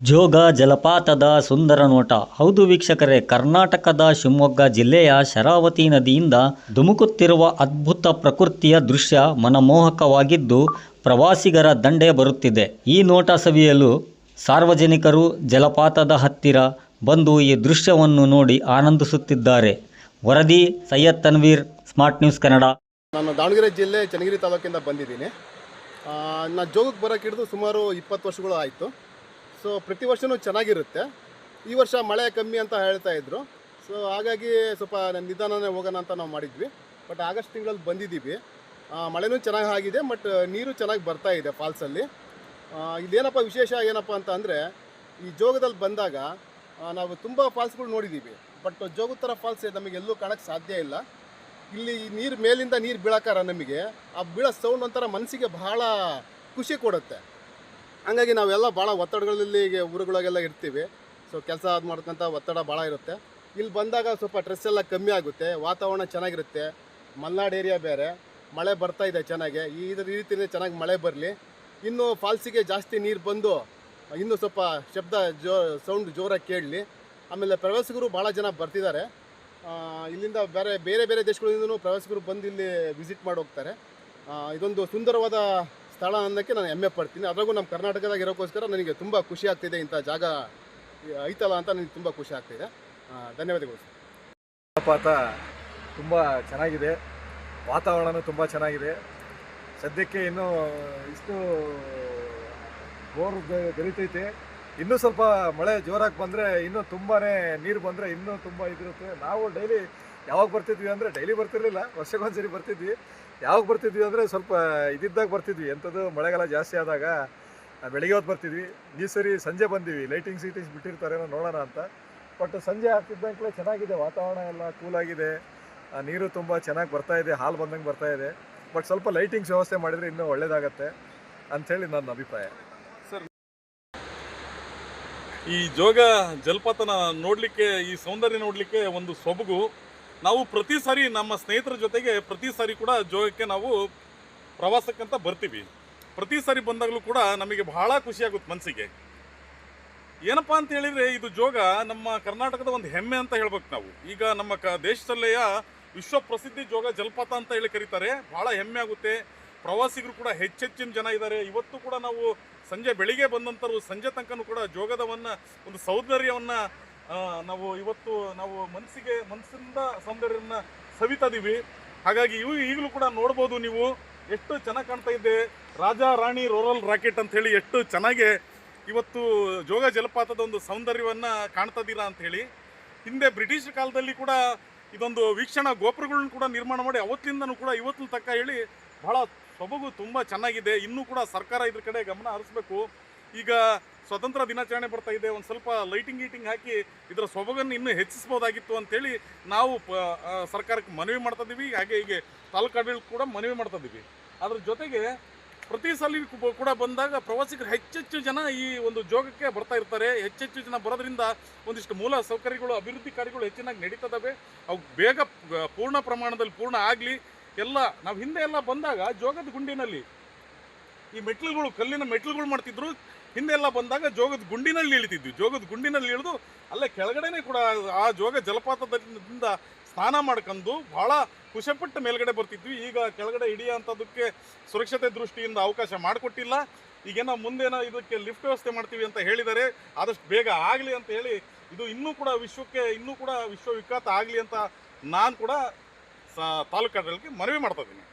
ಜೋಗ ಜಲಪಾತದ ಸುಂದರ ನೋಟ. ಹೌದು ವೀಕ್ಷಕರೇ, ಕರ್ನಾಟಕದ ಶಿವಮೊಗ್ಗ ಜಿಲ್ಲೆಯ ಶರಾವತಿ ನದಿಯಿಂದ ಧುಮುಕುತ್ತಿರುವ ಅದ್ಭುತ ಪ್ರಕೃತಿಯ ದೃಶ್ಯ ಮನಮೋಹಕವಾಗಿದ್ದು ಪ್ರವಾಸಿಗರ ದಂಡೇ ಬರುತ್ತಿದೆ. ಈ ನೋಟ ಸವಿಯಲು ಸಾರ್ವಜನಿಕರು ಜಲಪಾತದ ಹತ್ತಿರ ಬಂದು ಈ ದೃಶ್ಯವನ್ನು ನೋಡಿ ಆನಂದಿಸುತ್ತಿದ್ದಾರೆ. ವರದಿ ಸೈಯದ್ ತನ್ವೀರ್, ಸ್ಮಾರ್ಟ್ ನ್ಯೂಸ್ ಕನ್ನಡ. ನಾನು ದಾವಣಗೆರೆ ಜಿಲ್ಲೆ ಚನ್ನಗಿರಿ ತಾಲೂಕಿಂದ ಬಂದಿದ್ದೀನಿ. ನಾನು ಜೋಗಕ್ಕೆ ಬರೋಕ್ಕೆ ಹಿಡಿದು ಸುಮಾರು 20 ವರ್ಷಗಳು ಆಯಿತು. ಸೊ ಪ್ರತಿ ವರ್ಷವೂ ಚೆನ್ನಾಗಿರುತ್ತೆ. ಈ ವರ್ಷ ಮಳೆ ಕಮ್ಮಿ ಅಂತ ಹೇಳ್ತಾ ಇದ್ರು. ಸೊ ಹಾಗಾಗಿ ಸ್ವಲ್ಪ ನಿಧಾನನೇ ಹೋಗೋಣ ಅಂತ ನಾವು ಮಾಡಿದ್ವಿ. ಬಟ್ ಆಗಸ್ಟ್ ತಿಂಗಳಲ್ಲಿ ಬಂದಿದ್ದೀವಿ. ಮಳೆನೂ ಚೆನ್ನಾಗಿ ಆಗಿದೆ, ಬಟ್ ನೀರು ಚೆನ್ನಾಗಿ ಬರ್ತಾ ಇದೆ ಫಾಲ್ಸಲ್ಲಿ. ಇದೇನಪ್ಪ ವಿಶೇಷ ಏನಪ್ಪ ಅಂತ ಅಂದರೆ, ಈ ಜೋಗದಲ್ಲಿ ಬಂದಾಗ ನಾವು ತುಂಬ ಫಾಲ್ಸ್ಗಳು ನೋಡಿದ್ದೀವಿ. ಬಟ್ ಜೋಗದ ಥರ ಫಾಲ್ಸ್ ನಮಗೆ ಎಲ್ಲೂ ಕಾಣೋಕ್ಕೆ ಸಾಧ್ಯ ಇಲ್ಲ. ಇಲ್ಲಿ ನೀರು ಮೇಲಿಂದ ನೀರು ಬೀಳೋಕ್ಕಾರ ನಮಗೆ ಆ ಬೀಳೋ ಸೌಂಡ್ ಒಂಥರ ಮನಸ್ಸಿಗೆ ಬಹಳ ಖುಷಿ ಕೊಡುತ್ತೆ. ಹಂಗಾಗಿ ನಾವೆಲ್ಲ ಭಾಳ ಒತ್ತಡಗಳಲ್ಲಿ ಊರುಗಳಿಗೆಲ್ಲ ಇರ್ತೀವಿ. ಸೊ ಕೆಲಸ ಅದು ಮಾಡ್ಕೊಂತ ಒತ್ತಡ ಭಾಳ ಇರುತ್ತೆ. ಇಲ್ಲಿ ಬಂದಾಗ ಸ್ವಲ್ಪ ಸ್ಟ್ರೆಸ್ ಎಲ್ಲ ಕಮ್ಮಿ ಆಗುತ್ತೆ, ವಾತಾವರಣ ಚೆನ್ನಾಗಿರುತ್ತೆ. ಮಲೆನಾಡು ಏರಿಯಾ ಬೇರೆ, ಮಳೆ ಬರ್ತಾ ಇದೆ ಚೆನ್ನಾಗಿ. ಈ ರೀತಿಯೇ ಚೆನ್ನಾಗಿ ಮಳೆ ಬರಲಿ. ಇನ್ನು ಫಾಲ್ಸಿಗೆ ಜಾಸ್ತಿ ನೀರು ಬಂದು ಇನ್ನೂ ಸ್ವಲ್ಪ ಶಬ್ದ ಸೌಂಡ್ ಜೋರಾಗಿ ಕೇಳಲಿ. ಆಮೇಲೆ ಪ್ರವಾಸಿಗರು ಭಾಳ ಜನ ಬರ್ತಿದ್ದಾರೆ. ಇಲ್ಲಿಂದ ಬೇರೆ ಬೇರೆ ದೇಶಗಳಿಂದಲೂ ಪ್ರವಾಸಿಗರು ಬಂದು ಇಲ್ಲಿ ವಿಸಿಟ್ ಮಾಡಿ ಹೋಗ್ತಾರೆ. ಇದೊಂದು ಸುಂದರವಾದ ಸ್ಥಳ ಅನ್ನೋಕ್ಕೆ ನಾನು ಹೆಮ್ಮೆ ಪಡ್ತೀನಿ. ಅದ್ರಾಗೂ ನಮ್ಮ ಕರ್ನಾಟಕದಾಗ ಇರೋಕ್ಕೋಸ್ಕರ ನನಗೆ ತುಂಬ ಖುಷಿ ಆಗ್ತಿದೆ. ಇಂಥ ಜಾಗ ಐತಲ್ಲ ಅಂತ ನನಗೆ ತುಂಬ ಖುಷಿ ಆಗ್ತಿದೆ. ಧನ್ಯವಾದಗಳು. ಜಲಪಾತ ತುಂಬ ಚೆನ್ನಾಗಿದೆ, ವಾತಾವರಣನೂ ತುಂಬ ಚೆನ್ನಾಗಿದೆ. ಸದ್ಯಕ್ಕೆ ಇನ್ನೂ ಇಷ್ಟು ಬೋರ್ ಬೆರೀತೈತೆ. ಇನ್ನೂ ಸ್ವಲ್ಪ ಮಳೆ ಜೋರಾಗಿ ಬಂದರೆ ಇನ್ನೂ ತುಂಬಾ ನೀರು ಬಂದರೆ ಇನ್ನೂ ತುಂಬ ಇದಿರುತ್ತೆ. ನಾವು ಡೈಲಿ ಯಾವಾಗ ಬರ್ತಿದ್ವಿ ಅಂದರೆ, ಡೈಲಿ ಬರ್ತಿರಲಿಲ್ಲ, ವರ್ಷಕ್ಕೊಂದ್ಸರಿ ಬರ್ತಿದ್ವಿ. ಯಾವಾಗ ಬರ್ತಿದ್ವಿ ಅಂದರೆ ಸ್ವಲ್ಪ ಇದ್ದಾಗ ಬರ್ತಿದ್ವಿ. ಎಂಥದ್ದು ಮಳೆಗಾಲ ಜಾಸ್ತಿ ಆದಾಗ ಬೆಳಿಗ್ಗೆ ಹೊತ್ತು ಬರ್ತಿದ್ವಿ. ಈ ಸರಿ ಸಂಜೆ ಬಂದೀವಿ, ಲೈಟಿಂಗ್ಸ್ ಬಿಟ್ಟಿರ್ತಾರೇನೋ ನೋಡೋಣ ಅಂತ. ಬಟ್ ಸಂಜೆ ಆಗ್ತಿದ್ದಂಗೆ ಚೆನ್ನಾಗಿದೆ, ವಾತಾವರಣ ಎಲ್ಲ ಕೂಲಾಗಿದೆ, ನೀರು ತುಂಬ ಚೆನ್ನಾಗಿ ಬರ್ತಾಯಿದೆ, ಹಾಲು ಬಂದಂಗೆ ಬರ್ತಾಯಿದೆ. ಬಟ್ ಸ್ವಲ್ಪ ಲೈಟಿಂಗ್ಸ್ ವ್ಯವಸ್ಥೆ ಮಾಡಿದರೆ ಇನ್ನೂ ಒಳ್ಳೆಯದಾಗತ್ತೆ ಅಂಥೇಳಿ ನನ್ನ ಅಭಿಪ್ರಾಯ. ಈ ಜೋಗ ಜಲಪಾತನ ನೋಡಲಿಕ್ಕೆ, ಈ ಸೌಂದರ್ಯ ನೋಡಲಿಕ್ಕೆ ಒಂದು ಸೊಬಗು. ನಾವು ಪ್ರತಿ ಸಾರಿ ನಮ್ಮ ಸ್ನೇಹಿತರ ಜೊತೆಗೆ ಪ್ರತಿ ಸಾರಿ ಕೂಡ ಜೋಗಕ್ಕೆ ನಾವು ಪ್ರವಾಸಕ್ಕಂತ ಬರ್ತೀವಿ. ಪ್ರತಿ ಸಾರಿ ಬಂದಾಗಲೂ ಕೂಡ ನಮಗೆ ಬಹಳ ಖುಷಿಯಾಗುತ್ತೆ ಮನಸ್ಸಿಗೆ. ಏನಪ್ಪ ಅಂತ ಹೇಳಿದರೆ, ಇದು ಜೋಗ ನಮ್ಮ ಕರ್ನಾಟಕದ ಒಂದು ಹೆಮ್ಮೆ ಅಂತ ಹೇಳ್ಬೇಕು ನಾವು. ಈಗ ನಮ್ಮ ದೇಶದಲ್ಲೆಯ ವಿಶ್ವ ಪ್ರಸಿದ್ಧಿ ಜೋಗ ಜಲಪಾತ ಅಂತ ಹೇಳಿ ಕರೀತಾರೆ. ಭಾಳ ಹೆಮ್ಮೆ ಆಗುತ್ತೆ. ಪ್ರವಾಸಿಗರು ಕೂಡ ಹೆಚ್ಚೆಚ್ಚಿನ ಜನ ಇದ್ದಾರೆ. ಇವತ್ತು ಕೂಡ ನಾವು ಸಂಜೆ ಬೆಳಿಗ್ಗೆ ಬಂದಂಥರು ಸಂಜೆ ತನಕನೂ ಕೂಡ ಜೋಗದವನ್ನು ಒಂದು ಸೌಂದರ್ಯವನ್ನು ನಾವು ಮನಸ್ಸಿಂದ ಸೌಂದರ್ಯವನ್ನು ಸವಿತಾದೀವಿ. ಹಾಗಾಗಿ ಈಗಲೂ ಕೂಡ ನೋಡ್ಬೋದು ನೀವು, ಎಷ್ಟು ಚೆನ್ನಾಗಿ ಕಾಣ್ತಾ ಇದೆ. ರಾಜಾ ರಾಣಿ ರೂರಲ್ ರಾಕೆಟ್ ಅಂತ ಹೇಳಿ ಎಷ್ಟು ಚೆನ್ನಾಗಿ ಇವತ್ತು ಜೋಗ ಜಲಪಾತದ ಒಂದು ಸೌಂದರ್ಯವನ್ನು ಕಾಣ್ತಾ ಇದ್ದೀರಾ ಅಂಥೇಳಿ. ಹಿಂದೆ ಬ್ರಿಟಿಷ್ ಕಾಲದಲ್ಲಿ ಕೂಡ ಇದೊಂದು ವೀಕ್ಷಣಾ ಗೋಪುರಗಳನ್ನ ಕೂಡ ನಿರ್ಮಾಣ ಮಾಡಿ ಅವತ್ತಿಂದನೂ ಕೂಡ ಇವತ್ತಿನ ತನಕ ಹೇಳಿ ಬಹಳ ಸೊಬಗು ತುಂಬ ಚೆನ್ನಾಗಿದೆ. ಇನ್ನೂ ಕೂಡ ಸರ್ಕಾರ ಇದ್ರ ಕಡೆ ಗಮನ ಹರಿಸ್ಬೇಕು. ಈಗ ಸ್ವತಂತ್ರ ದಿನಾಚರಣೆ ಬರ್ತಾ ಇದೆ, ಒಂದು ಸ್ವಲ್ಪ ಲೈಟಿಂಗ್ ಹಾಕಿ ಇದರ ಸೊಬಗನ್ನು ಇನ್ನೂ ಹೆಚ್ಚಿಸ್ಬೋದಾಗಿತ್ತು ಅಂಥೇಳಿ ನಾವು ಸರ್ಕಾರಕ್ಕೆ ಮನವಿ ಮಾಡ್ತಾ ಇದ್ದೀವಿ. ಹಾಗೆ ಹೀಗೆ ತಾಲೂಕು ಆಡಳಿತ ಕೂಡ ಮನವಿ ಮಾಡ್ತಾ ಇದ್ದೀವಿ. ಅದ್ರ ಜೊತೆಗೆ ಪ್ರತಿ ಸಲ ಕೂಡ ಬಂದಾಗ ಪ್ರವಾಸಿಗರು ಹೆಚ್ಚೆಚ್ಚು ಜನ ಈ ಒಂದು ಜೋಗಕ್ಕೆ ಬರ್ತಾ ಇರ್ತಾರೆ. ಹೆಚ್ಚೆಚ್ಚು ಜನ ಬರೋದ್ರಿಂದ ಒಂದಿಷ್ಟು ಮೂಲ ಸೌಕರ್ಯಗಳು, ಅಭಿವೃದ್ಧಿ ಕಾರ್ಯಗಳು ಹೆಚ್ಚಿನಾಗಿ ನಡೀತದವೆ. ಅವು ಬೇಗ ಪೂರ್ಣ ಪ್ರಮಾಣದಲ್ಲಿ ಪೂರ್ಣ ಆಗಲಿ. ಎಲ್ಲ ನಾವು ಹಿಂದೆ ಎಲ್ಲ ಬಂದಾಗ ಜೋಗದ ಗುಂಡಿನಲ್ಲಿ ಈ ಮೆಟ್ಲುಗಳು, ಕಲ್ಲಿನ ಮೆಟ್ಲುಗಳು ಮಾಡ್ತಿದ್ರು. ಹಿಂದೆ ಎಲ್ಲ ಬಂದಾಗ ಜೋಗದ ಗುಂಡಿನಲ್ಲಿ ಇಳಿತಿದ್ವಿ. ಜೋಗದ ಗುಂಡಿನಲ್ಲಿ ಇಳಿದು ಅಲ್ಲೇ ಕೆಳಗಡೆನೇ ಕೂಡ ಆ ಜೋಗ ಜಲಪಾತದಿಂದ ಸ್ನಾನ ಮಾಡ್ಕೊಂಡು ಭಾಳ ಖುಷಿಪಟ್ಟು ಮೇಲ್ಗಡೆ ಬರ್ತಿದ್ವಿ. ಈಗ ಕೆಳಗಡೆ ಹಿಡಿಯೋಂಥದ್ದಕ್ಕೆ ಸುರಕ್ಷತೆ ದೃಷ್ಟಿಯಿಂದ ಅವಕಾಶ ಮಾಡಿಕೊಟ್ಟಿಲ್ಲ. ಈಗೇನೋ ಮುಂದೇನೋ ಇದಕ್ಕೆ ಲಿಫ್ಟ್ ವ್ಯವಸ್ಥೆ ಮಾಡ್ತೀವಿ ಅಂತ ಹೇಳಿದ್ದಾರೆ. ಆದಷ್ಟು ಬೇಗ ಆಗಲಿ ಅಂತ ಹೇಳಿ, ಇದು ಇನ್ನೂ ಕೂಡ ವಿಶ್ವವಿಖ್ಯಾತ ಆಗಲಿ ಅಂತ ನಾನು ಕೂಡ ತಾಲೂಕು ಆಡಳಿತಕ್ಕೆ ಮನವಿ ಮಾಡ್ತಾ ಇದ್ದೀನಿ.